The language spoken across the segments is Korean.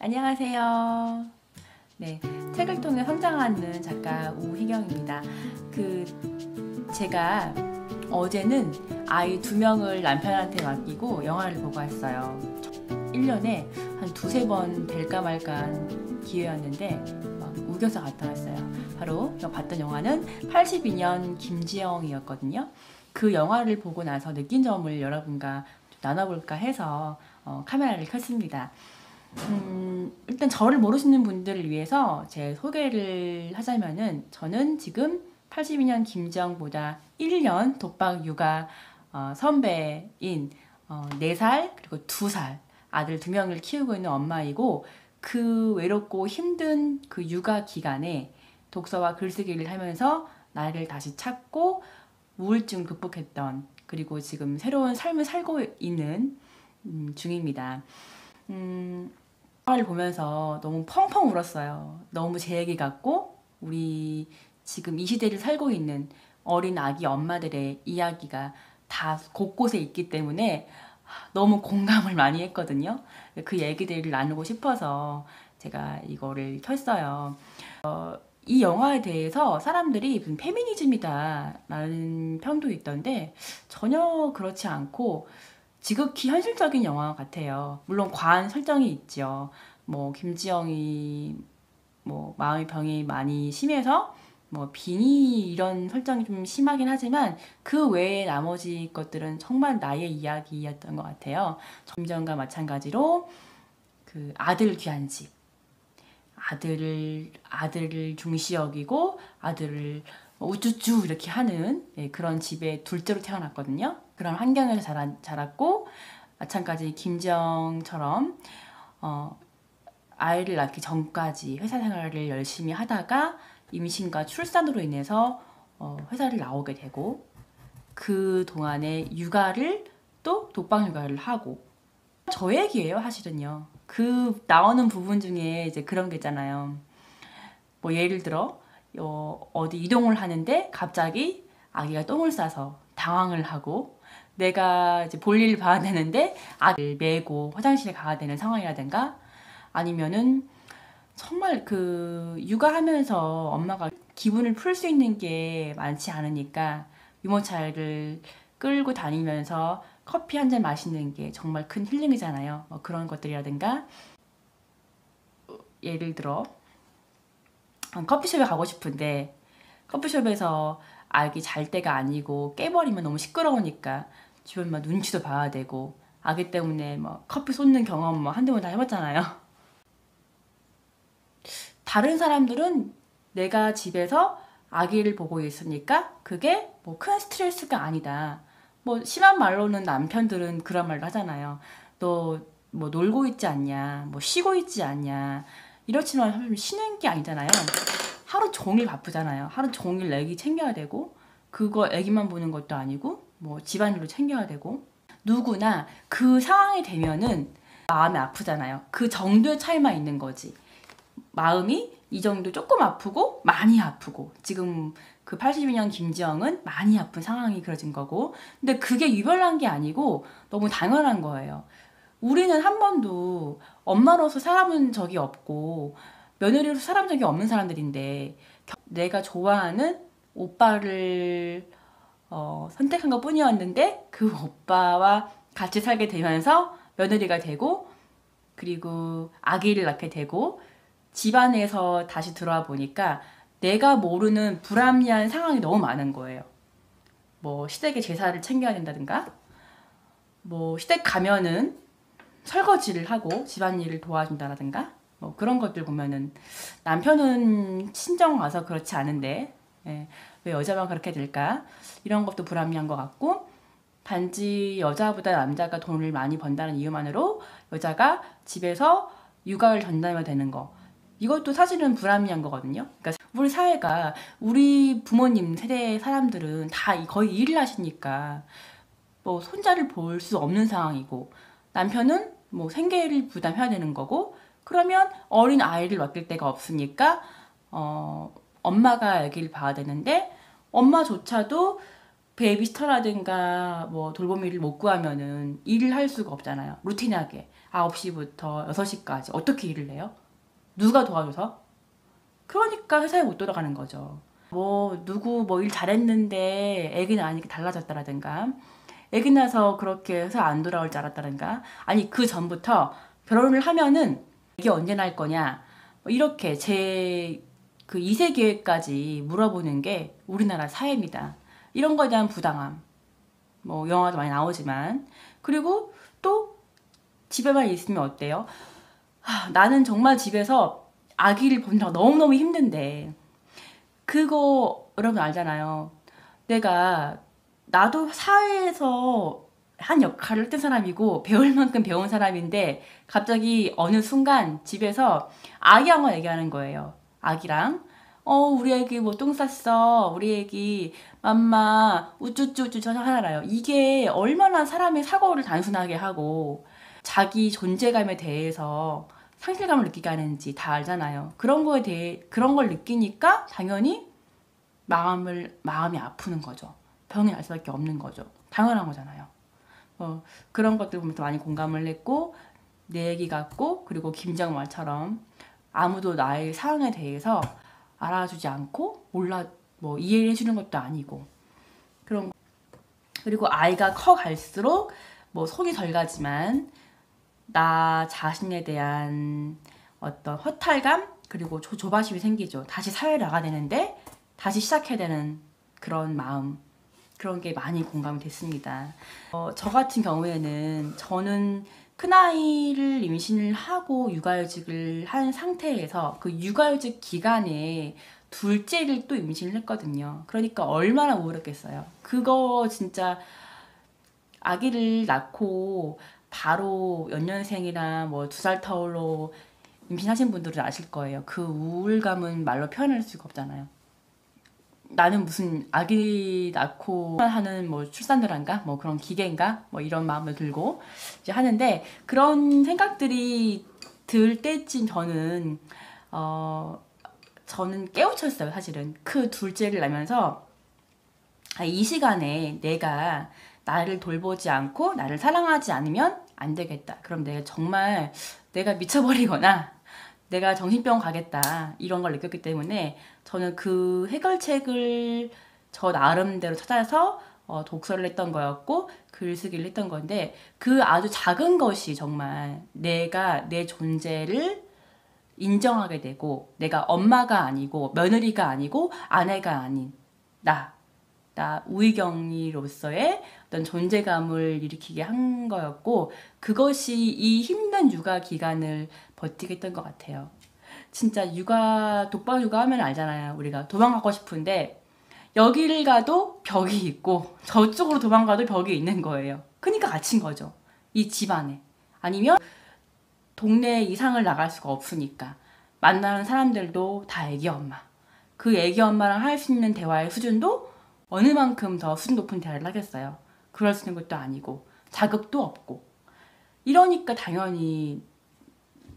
안녕하세요. 네, 책을 통해 성장하는 작가 우희경입니다. 제가 어제는 아이 2명을 남편한테 맡기고 영화를 보고 왔어요. 1년에 한 2~3번 될까 말까한 기회였는데 막 우겨서 갔다 왔어요. 바로 봤던 영화는 82년 김지영이었거든요. 그 영화를 보고 나서 느낀 점을 여러분과 나눠볼까 해서 카메라를 켰습니다. 일단 저를 모르시는 분들을 위해서 제 소개를 하자면은, 저는 지금 82년 김지영보다 1년 독박 육아 선배인 4살 그리고 2살 아들 2명을 키우고 있는 엄마이고, 그 외롭고 힘든 그 육아 기간에 독서와 글쓰기를 하면서 나를 다시 찾고 우울증을 극복했던, 그리고 지금 새로운 삶을 살고 있는 중입니다. 영화를 보면서 너무 펑펑 울었어요. 너무 제 얘기 같고 우리 지금 이 시대를 살고 있는 어린 아기 엄마들의 이야기가 다 곳곳에 있기 때문에 너무 공감을 많이 했거든요. 그 얘기들을 나누고 싶어서 제가 이거를 켰어요. 이 영화에 대해서 사람들이 무슨 페미니즘이다 라는 평도 있던데, 전혀 그렇지 않고 지극히 현실적인 영화 같아요. 물론 과한 설정이 있죠. 뭐 김지영이 뭐 마음의 병이 많이 심해서 뭐 빈이 이런 설정이 좀 심하긴 하지만, 그 외에 나머지 것들은 정말 나의 이야기였던 것 같아요. 김지영과 마찬가지로 그 아들 귀한 집, 아들을 중시 여기고 아들을 우쭈쭈 이렇게 하는 그런 집에 둘째로 태어났거든요. 그런 환경에서 자랐고, 마찬가지 김지영처럼 아이를 낳기 전까지 회사 생활을 열심히 하다가 임신과 출산으로 인해서 회사를 나오게 되고, 그 동안에 육아를 또 독박 육아를 하고, 저 얘기예요 사실은요. 그 나오는 부분 중에 이제 그런 게 있잖아요. 뭐 예를 들어 어디 이동을 하는데 갑자기 아기가 똥을 싸서 당황을 하고, 내가 이제 볼일을 봐야 되는데 아기를 메고 화장실에 가야 되는 상황이라든가, 아니면은 정말 그 육아하면서 엄마가 기분을 풀 수 있는 게 많지 않으니까 유모차를 끌고 다니면서 커피 한 잔 마시는 게 정말 큰 힐링이잖아요. 뭐 그런 것들이라든가, 예를 들어 커피숍에 가고 싶은데 커피숍에서 아기 잘 때가 아니고 깨버리면 너무 시끄러우니까 주변 막 눈치도 봐야 되고, 아기 때문에 뭐 커피 쏟는 경험 뭐 한두 번 다 해봤잖아요. 다른 사람들은 내가 집에서 아기를 보고 있으니까 그게 뭐 큰 스트레스가 아니다. 뭐 심한 말로는 남편들은 그런 말을 하잖아요. 너 뭐 놀고 있지 않냐, 뭐 쉬고 있지 않냐. 이렇지만 사실 쉬는 게 아니잖아요. 하루 종일 바쁘잖아요. 하루 종일 애기 챙겨야 되고, 그거 애기만 보는 것도 아니고 뭐 집안일도 챙겨야 되고, 누구나 그 상황이 되면은 마음이 아프잖아요. 그 정도의 차이만 있는 거지. 마음이 이 정도 조금 아프고 많이 아프고, 지금 그 82년 김지영은 많이 아픈 상황이 그려진 거고, 근데 그게 유별난 게 아니고 너무 당연한 거예요. 우리는 한 번도 엄마로서 살아본 적이 없고 며느리로서 살아본 적이 없는 사람들인데, 내가 좋아하는 오빠를 선택한 것 뿐이었는데 그 오빠와 같이 살게 되면서 며느리가 되고, 그리고 아기를 낳게 되고, 집안에서 다시 들어와 보니까 내가 모르는 불합리한 상황이 너무 많은 거예요. 뭐 시댁의 제사를 챙겨야 된다든가, 뭐 시댁 가면은 설거지를 하고 집안일을 도와준다라든가, 뭐 그런 것들 보면은 남편은 친정 와서 그렇지 않은데 왜 여자만 그렇게 될까, 이런 것도 불합리한 것 같고, 단지 여자보다 남자가 돈을 많이 번다는 이유만으로 여자가 집에서 육아를 전담해야 되는 거, 이것도 사실은 불합리한 거거든요. 그러니까 우리 사회가, 우리 부모님 세대 사람들은 다 거의 일을 하시니까 뭐 손자를 볼 수 없는 상황이고, 남편은 뭐 생계를 부담해야 되는 거고, 그러면 어린 아이를 맡길 데가 없으니까 엄마가 아기를 봐야 되는데, 엄마조차도 베이비시터라든가 뭐 돌보미를 못 구하면은 일을 할 수가 없잖아요. 루틴하게 9시부터 6시까지 어떻게 일을 해요? 누가 도와줘서? 그러니까 회사에 못 돌아가는 거죠. 뭐 누구 뭐 일 잘했는데 애기 낳으니까 달라졌다라든가, 애기 낳아서 그렇게 회사 안 돌아올 줄 알았다든가, 아니 그 전부터 결혼을 하면은 애기 언제 낳을 거냐, 뭐 이렇게 제 그 2세 계획까지 물어보는 게 우리나라 사회입니다. 이런 거에 대한 부당함, 뭐 영화도 많이 나오지만, 그리고 또 집에만 있으면 어때요? 나는 정말 집에서 아기를 본다고 너무너무 힘든데, 그거 여러분 알잖아요. 나도 사회에서 한 역할을 했던 사람이고 배울 만큼 배운 사람인데, 갑자기 어느 순간 집에서 아기랑만 얘기하는 거예요. 아기랑 우리 애기 뭐 똥 쌌어, 우리 애기 맘마 우쭈쭈쭈 저 하나라요. 이게 얼마나 사람의 사고를 단순하게 하고 자기 존재감에 대해서 상실감을 느끼게 하는지 다 알잖아요. 그런 거에 대해, 그런 걸 느끼니까 당연히 마음이 아프는 거죠. 병이 날 수밖에 없는 거죠. 당연한 거잖아요. 그런 것들 보면서 많이 공감을 했고, 내 얘기 같고, 그리고 김정말처럼 아무도 나의 사항에 대해서 알아주지 않고 뭐 이해를 해주는 것도 아니고, 그리고 아이가 커 갈수록 뭐 속이 덜 가지만 나 자신에 대한 어떤 허탈감, 그리고 조바심이 생기죠. 다시 사회를 나가야 되는데 다시 시작해야 되는 그런 마음, 그런 게 많이 공감이 됐습니다. 저 같은 경우에는 저는 큰아이를 임신을 하고 육아휴직을 한 상태에서 그 육아휴직 기간에 둘째를 또 임신을 했거든요. 그러니까 얼마나 우울했겠어요. 그거 진짜 아기를 낳고 바로 연년생이나 뭐 2살 터울로 임신하신 분들은 아실 거예요. 그 우울감은 말로 표현할 수가 없잖아요. 나는 무슨 아기 낳고 하는 뭐 출산들한가 뭐 그런 기계인가 뭐 이런 마음을 들고 이제 하는데, 그런 생각들이 들 때쯤 저는 깨우쳤어요. 사실은 그 둘째를 낳으면서 이 시간에 내가 나를 돌보지 않고 나를 사랑하지 않으면 안 되겠다. 그럼 내가 미쳐버리거나 내가 정신병 가겠다, 이런 걸 느꼈기 때문에 저는 그 해결책을 저 나름대로 찾아서 독서를 했던 거였고 글쓰기를 했던 건데, 그 아주 작은 것이 정말 내가 내 존재를 인정하게 되고, 내가 엄마가 아니고 며느리가 아니고 아내가 아닌 나 우희경이로서의 어떤 존재감을 일으키게 한 거였고, 그것이 이 힘든 육아 기간을 버티게 했던 것 같아요. 진짜 독박 육아 하면 알잖아요. 우리가 도망가고 싶은데 여기를 가도 벽이 있고 저쪽으로 도망가도 벽이 있는 거예요. 그러니까 갇힌 거죠. 이 집안에. 아니면 동네 이상을 나갈 수가 없으니까 만나는 사람들도 다 애기 엄마. 그 애기 엄마랑 할 수 있는 대화의 수준도 어느 만큼 더 수준 높은 대화를 하겠어요. 그럴 수 있는 것도 아니고 자극도 없고. 이러니까 당연히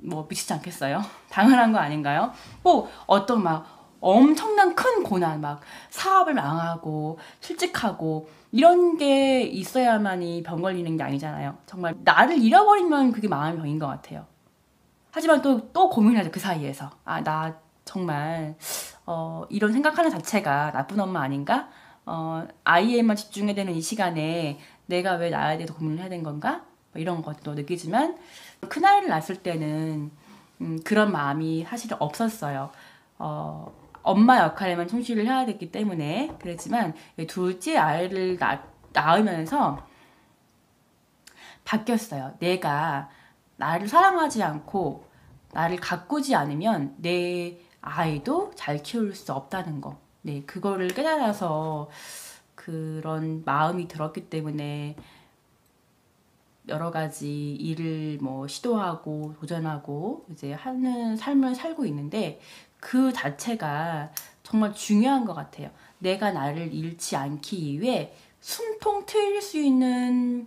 뭐 미치지 않겠어요? 당연한 거 아닌가요? 뭐 어떤 막 엄청난 큰 고난, 막 사업을 망하고 실직하고 이런 게 있어야만이 병 걸리는 게 아니잖아요. 정말 나를 잃어버리면 그게 마음의 병인 것 같아요. 하지만 또 고민하죠. 그 사이에서 나 정말 이런 생각하는 자체가 나쁜 엄마 아닌가? 아이에만 집중해야 되는 이 시간에 내가 왜 나에 대해서 고민을 해야 되는 건가? 뭐 이런 것도 느끼지만, 큰아이를 낳았을 때는 그런 마음이 사실 없었어요. 엄마 역할에만 충실을 해야 됐기 때문에 그랬지만, 둘째 아이를 낳으면서 바뀌었어요. 내가 나를 사랑하지 않고 나를 가꾸지 않으면 내 아이도 잘 키울 수 없다는 거. 네, 그거를 깨달아서 그런 마음이 들었기 때문에 여러 가지 일을 뭐 시도하고 도전하고 이제 하는 삶을 살고 있는데, 그 자체가 정말 중요한 것 같아요. 내가 나를 잃지 않기 위해 숨통 트일 수 있는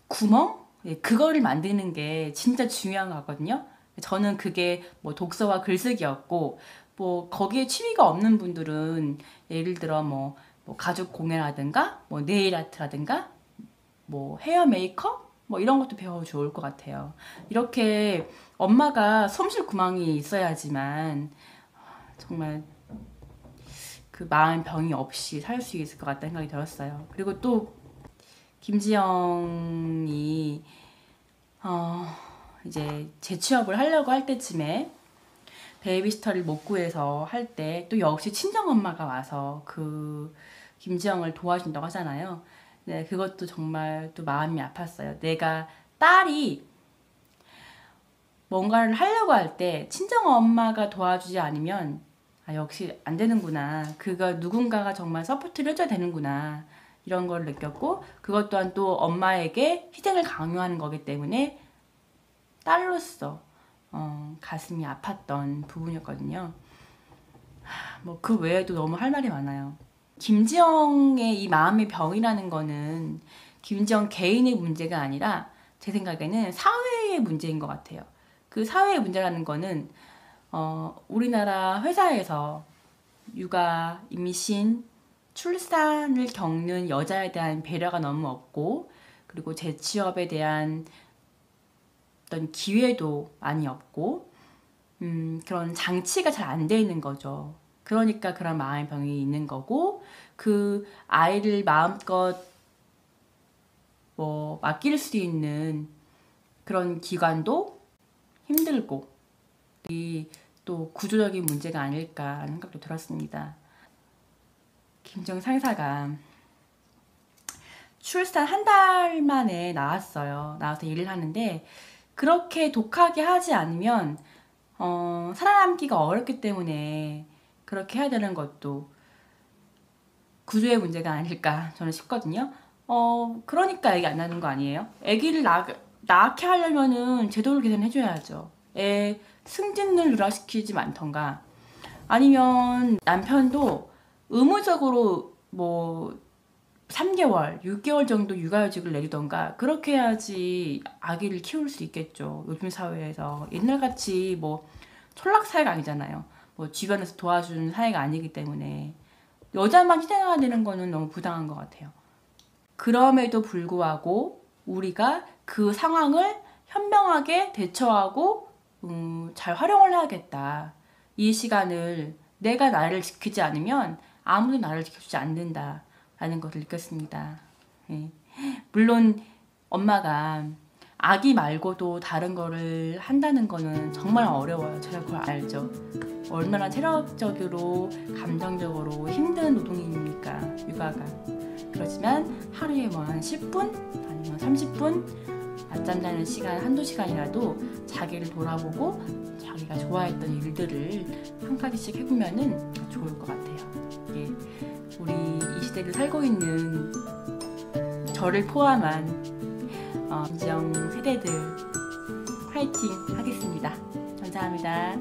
구멍? 그거를 만드는 게 진짜 중요한 거거든요. 저는 그게 뭐 독서와 글쓰기였고, 뭐 거기에 취미가 없는 분들은 예를 들어 뭐 가죽 공예라든가 뭐 네일 아트라든가 뭐 헤어 메이크업 뭐 이런 것도 배워 좋을 것 같아요. 이렇게 엄마가 솜실 구멍이 있어야지만 정말 그 마음 병이 없이 살 수 있을 것 같다는 생각이 들었어요. 그리고 또 김지영이 이제 재취업을 하려고 할 때쯤에 베이비시터를 못 구해서 할 때 또 역시 친정엄마가 와서 그 김지영을 도와준다고 하잖아요. 네, 그것도 정말 또 마음이 아팠어요. 내가 딸이 뭔가를 하려고 할 때 친정엄마가 도와주지 않으면 역시 안 되는구나. 그가 누군가가 정말 서포트를 해줘야 되는구나. 이런 걸 느꼈고 그것 또한 또 엄마에게 희생을 강요하는 거기 때문에 딸로서 가슴이 아팠던 부분이었거든요. 뭐 그 외에도 너무 할 말이 많아요. 김지영의 이 마음의 병이라는 거는 김지영 개인의 문제가 아니라 제 생각에는 사회의 문제인 것 같아요. 그 사회의 문제라는 거는 우리나라 회사에서 육아, 임신, 출산을 겪는 여자에 대한 배려가 너무 없고 그리고 재취업에 대한 어떤 기회도 많이 없고 그런 장치가 잘 안 돼 있는 거죠. 그러니까 그런 마음의 병이 있는 거고 그 아이를 마음껏 뭐 맡길 수 있는 그런 기관도 힘들고 이 또 구조적인 문제가 아닐까 하는 생각도 들었습니다. 김지영 상사가 출산 한 달 만에 나왔어요. 나와서 일을 하는데 그렇게 독하게 하지 않으면 살아남기가 어렵기 때문에 그렇게 해야 되는 것도 구조의 문제가 아닐까 저는 싶거든요. 그러니까 애기 안 낳는 거 아니에요? 애기를 낳게 하려면은 제도를 개선해줘야죠. 애 승진을 누락시키지 않던가 아니면 남편도 의무적으로 뭐 3개월, 6개월 정도 육아휴직을 내리던가 그렇게 해야지 아기를 키울 수 있겠죠. 요즘 사회에서 옛날같이 뭐 촌락사회가 아니잖아요. 뭐 주변에서 도와주는 사회가 아니기 때문에 여자만 희생해야 되는 거는 너무 부당한 것 같아요. 그럼에도 불구하고 우리가 그 상황을 현명하게 대처하고 잘 활용을 해야겠다. 이 시간을 내가 나를 지키지 않으면 아무도 나를 지켜주지 않는다 라는 것을 느꼈습니다. 예. 물론 엄마가 아기 말고도 다른 거를 한다는 거는 정말 어려워요. 제가 그걸 알죠. 얼마나 체력적으로 감정적으로 힘든 노동입니까 육아가. 그렇지만 하루에 뭐 한 10분 아니면 30분 낮잠 자는 시간 한두 시간이라도 자기를 돌아보고 자기가 좋아했던 일들을 한 가지씩 해보면은 좋을 것 같아요. 예. 우리 이 시대를 살고 있는 저를 포함한 김지영 세대들 파이팅 하겠습니다. 감사합니다.